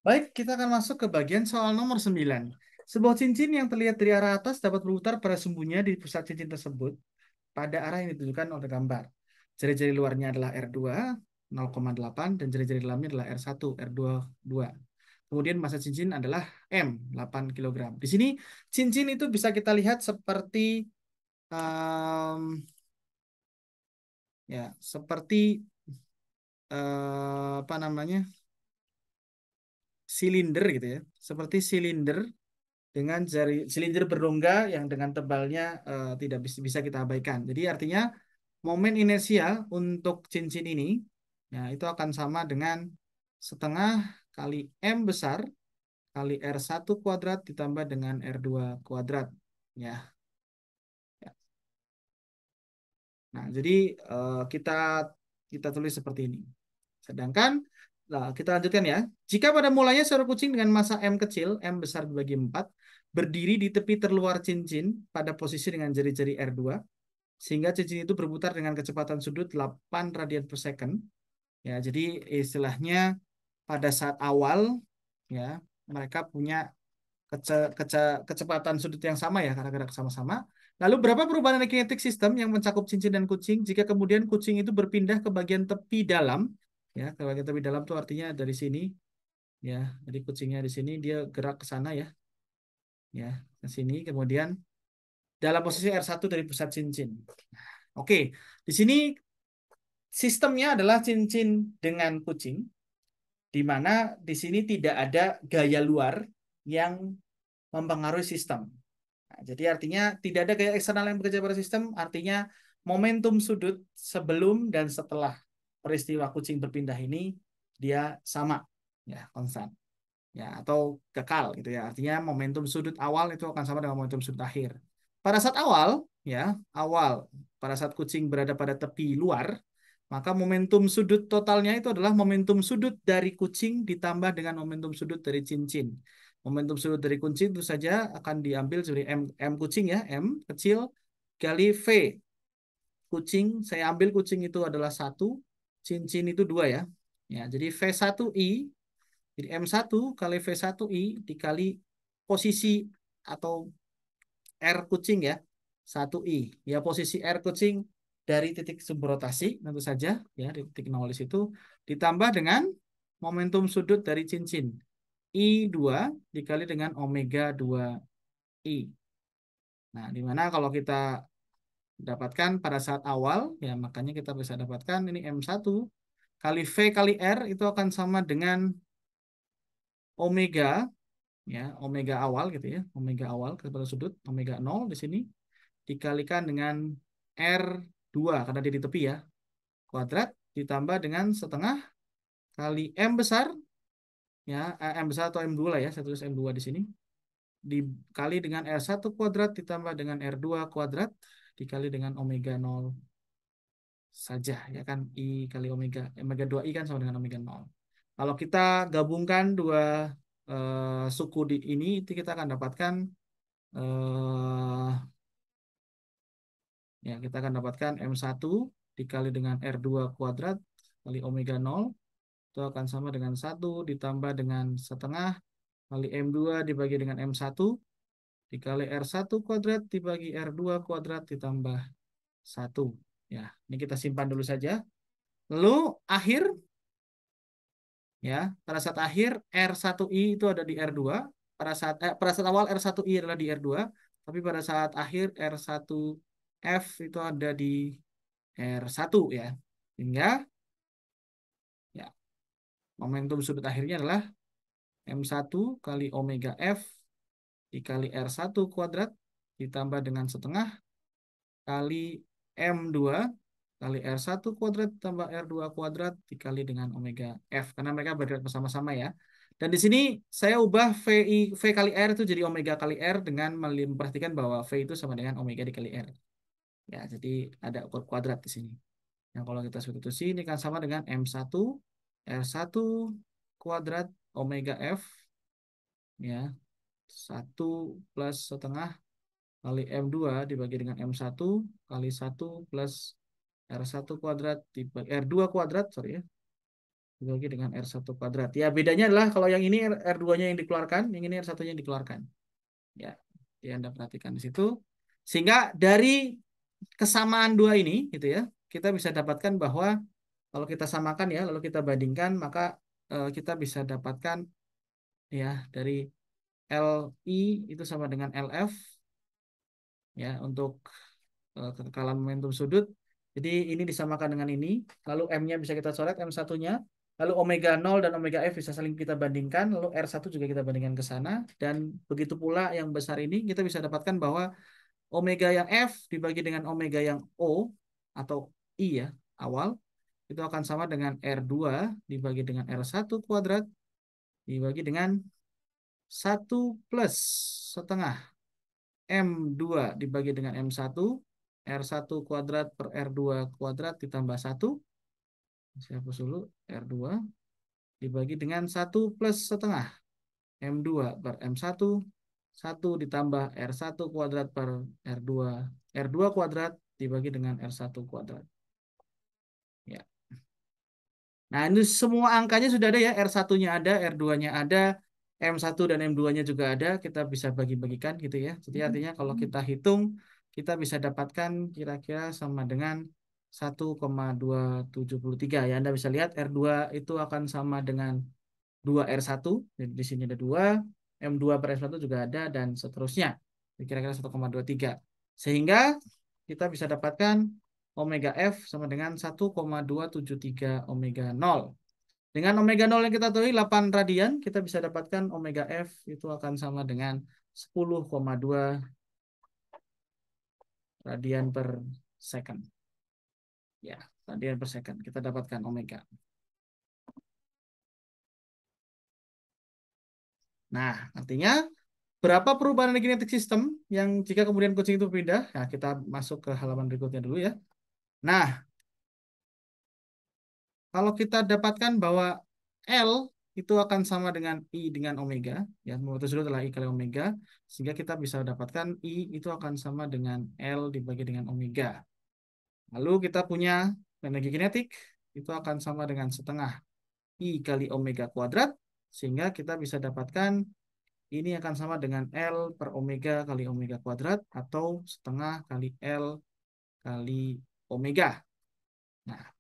Baik, kita akan masuk ke bagian soal nomor 9. Sebuah cincin yang terlihat dari arah atas dapat berputar pada sumbunya di pusat cincin tersebut pada arah yang ditunjukkan oleh gambar. Jari-jari luarnya adalah R2 0,8 dan jari-jari dalamnya adalah R1 R2 2. Kemudian massa cincin adalah M 8 kilogram. Di sini cincin itu bisa kita lihat seperti ya seperti apa namanya? Silinder gitu ya. Seperti silinder dengan jari silinder berrongga yang dengan tebalnya tidak bisa kita abaikan. Jadi artinya momen inersial untuk cincin ini ya itu akan sama dengan setengah kali M besar kali R1 kuadrat ditambah dengan R2 kuadrat ya. Ya. Nah, jadi kita kita tulis seperti ini. Sedangkan nah, kita lanjutkan ya. Jika pada mulanya seorang kucing dengan massa M kecil, M besar dibagi 4, berdiri di tepi terluar cincin pada posisi dengan jari-jari R2, sehingga cincin itu berputar dengan kecepatan sudut 8 radian per second. Ya, jadi istilahnya pada saat awal ya mereka punya kecepatan sudut yang sama ya karena gerak sama-sama. Lalu berapa perubahan kinetik sistem yang mencakup cincin dan kucing jika kemudian kucing itu berpindah ke bagian tepi dalam ya ke bagian tepi dalam itu artinya dari sini ya jadi kucingnya di sini dia gerak ke sana ya ke sini kemudian dalam posisi R1 dari pusat cincin. Oke, di sini sistemnya adalah cincin dengan kucing di mana di sini tidak ada gaya luar yang mempengaruhi sistem. Nah, jadi artinya tidak ada gaya eksternal yang bekerja pada sistem, artinya momentum sudut sebelum dan setelah peristiwa kucing berpindah ini dia sama, ya konstan, ya atau kekal gitu ya. Artinya momentum sudut awal itu akan sama dengan momentum sudut akhir. Pada saat awal, ya awal, pada saat kucing berada pada tepi luar, maka momentum sudut totalnya itu adalah momentum sudut dari kucing ditambah dengan momentum sudut dari cincin. Momentum sudut dari kucing itu saja akan diambil sebagai M kucing ya, M kecil kali V kucing. Saya ambil kucing itu adalah 1, cincin itu 2 ya. Ya, jadi V1I, jadi M1 kali V1I dikali posisi atau R kucing ya, 1I. Ya, posisi R kucing dari titik sumber rotasi tentu saja ya di titik 0 di situ ditambah dengan momentum sudut dari cincin I2 dikali dengan omega 2I. Nah, di mana kalau kita dapatkan pada saat awal ya makanya kita bisa dapatkan ini M1 kali V kali R itu akan sama dengan omega ya, omega awal gitu ya, omega awal kepada sudut omega 0 di sini dikalikan dengan R2 karena dia di tepi ya, kuadrat ditambah dengan setengah kali M besar ya, M besar atau M2 lah ya, saya tulis M2 di sini dikali dengan R1 kuadrat ditambah dengan R2 kuadrat dikali dengan omega 0 saja ya kan, I kali omega omega 2I kan sama dengan omega 0. Kalau kita gabungkan dua suku di ini itu kita akan dapatkan eh, ya kita akan dapatkan M1 dikali dengan R2 kuadrat kali omega 0 itu akan sama dengan 1 ditambah dengan setengah kali M2 dibagi dengan M1 dikali R1 kuadrat dibagi R2 kuadrat ditambah 1. Ya, ini kita simpan dulu saja. Lalu akhir ya, pada saat akhir R1I itu ada di R2, pada saat awal R1I adalah di R2, tapi pada saat akhir R1F itu ada di R1 ya. Hingga ya, momentum sudut akhirnya adalah M1 kali omega F dikali R1 kuadrat ditambah dengan setengah kali M2 kali R1 kuadrat tambah R2 kuadrat dikali dengan omega F karena mereka bergerak bersama-sama ya. Dan di sini saya ubah V kali R itu jadi omega kali R dengan memperhatikan bahwa V itu sama dengan omega dikali R. Ya, jadi ada kuadrat di sini. Yang kalau kita substitusi ini kan sama dengan M1 R1 kuadrat omega F ya 1 plus setengah kali M2 dibagi dengan M1 kali 1 plus R1 kuadrat dibagi R2 kuadrat sorry ya dibagi dengan R1 kuadrat. Ya, bedanya adalah kalau yang ini R2-nya yang dikeluarkan, yang ini R1-nya yang dikeluarkan. Ya, ya Anda perhatikan di situ. Sehingga dari kesamaan dua ini, gitu ya, kita bisa dapatkan bahwa kalau kita samakan ya, lalu kita bandingkan, maka kita bisa dapatkan ya dari LI itu sama dengan LF ya untuk kekekalan momentum sudut. Jadi ini disamakan dengan ini. Lalu M-nya bisa kita coret, M1-nya. Lalu omega 0 dan omega F bisa saling kita bandingkan. Lalu R1 juga kita bandingkan ke sana. Dan begitu pula yang besar ini kita bisa dapatkan bahwa omega yang F dibagi dengan omega yang O atau I ya, awal. Itu akan sama dengan R2 dibagi dengan R1 kuadrat dibagi dengan 1 plus setengah M2 dibagi dengan M1, R1 kuadrat per R2 kuadrat ditambah 1, saya hapus dulu, R2 dibagi dengan 1 plus setengah M2 per M1, 1 ditambah R1 kuadrat per R2, R2 kuadrat dibagi dengan R1 kuadrat. Ya. Nah, ini semua angkanya sudah ada ya, R1-nya ada, R2-nya ada, M1 dan M2-nya juga ada, kita bisa bagi-bagikan gitu ya. Jadi artinya kalau kita hitung, kita bisa dapatkan kira-kira sama dengan 1,273 ya. Anda bisa lihat R2 itu akan sama dengan 2R1, jadi di sini ada 2, M2 per M1 juga ada, dan seterusnya. Kira-kira 1,23. Sehingga kita bisa dapatkan omega F sama dengan 1,273 omega 0. Dengan omega 0 yang kita tahu 8 radian, kita bisa dapatkan omega F itu akan sama dengan 10,2 radian per second. Ya, radian per second. Kita dapatkan omega. Nah, artinya berapa perubahan energi kinetik sistem yang jika kemudian kucing itu pindah? Nah, kita masuk ke halaman berikutnya dulu ya. Nah, kalau kita dapatkan bahwa L itu akan sama dengan I dengan omega, ya, momentum sudut adalah I kali omega, sehingga kita bisa dapatkan I itu akan sama dengan L dibagi dengan omega. Lalu kita punya energi kinetik, itu akan sama dengan setengah I kali omega kuadrat, sehingga kita bisa dapatkan ini akan sama dengan L per omega kali omega kuadrat, atau setengah kali L kali omega. Nah,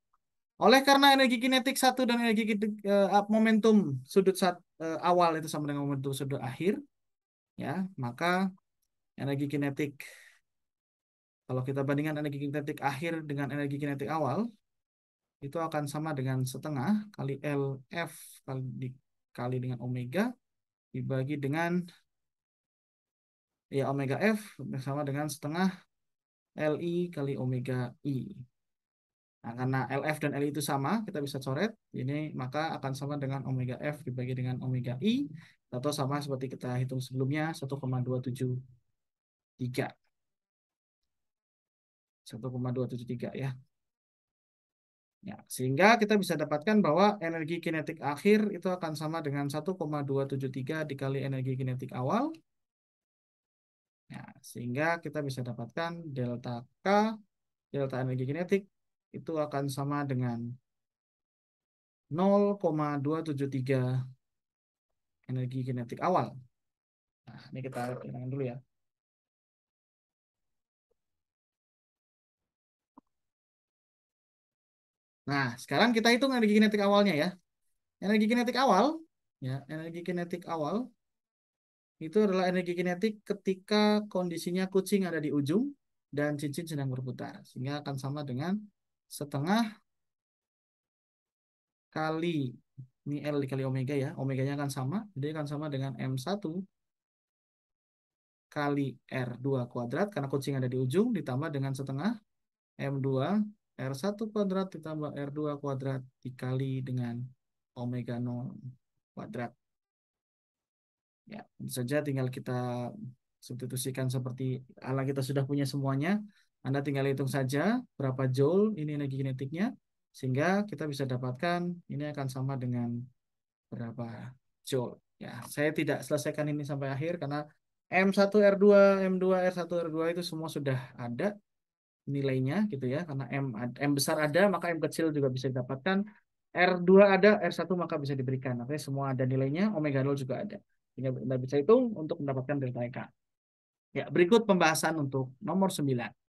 oleh karena energi kinetik satu dan energi kinetik, momentum sudut awal itu sama dengan momentum sudut akhir, ya, maka energi kinetik kalau kita bandingkan energi kinetik akhir dengan energi kinetik awal itu akan sama dengan setengah kali LF kali dengan omega dibagi dengan ya omega F sama dengan setengah LI kali omega I. Nah, karena LF dan LI itu sama, kita bisa coret. Ini maka akan sama dengan omega F dibagi dengan omega I. Atau sama seperti kita hitung sebelumnya, 1,273. 1,273 ya. Ya, sehingga kita bisa dapatkan bahwa energi kinetik akhir itu akan sama dengan 1,273 dikali energi kinetik awal. Ya, sehingga kita bisa dapatkan delta K, delta energi kinetik, itu akan sama dengan 0,273 energi kinetik awal. Nah, ini kita hilangkan dulu ya. Nah, sekarang kita hitung energi kinetik awalnya ya. Energi kinetik awal, ya, energi kinetik awal itu adalah energi kinetik ketika kondisinya kucing ada di ujung dan cincin sedang berputar. Sehingga akan sama dengan setengah kali, ini L dikali omega ya. Omeganya akan sama, jadi akan sama dengan M1 kali R2 kuadrat, karena kucing ada di ujung, ditambah dengan setengah M2 R1 kuadrat ditambah R2 kuadrat dikali dengan omega 0 kuadrat. Ya, tentu saja tinggal kita substitusikan seperti ala kita sudah punya semuanya. Anda tinggal hitung saja berapa joule ini energi kinetiknya, sehingga kita bisa dapatkan ini akan sama dengan berapa joule. Ya, saya tidak selesaikan ini sampai akhir karena M1 R2, M2 R1 R2 itu semua sudah ada nilainya gitu ya, karena M besar ada maka M kecil juga bisa didapatkan. R2 ada, R1 maka bisa diberikan. Artinya semua ada nilainya, omega 0 juga ada. Sehingga Anda bisa hitung untuk mendapatkan delta EK. Ya, berikut pembahasan untuk nomor 9.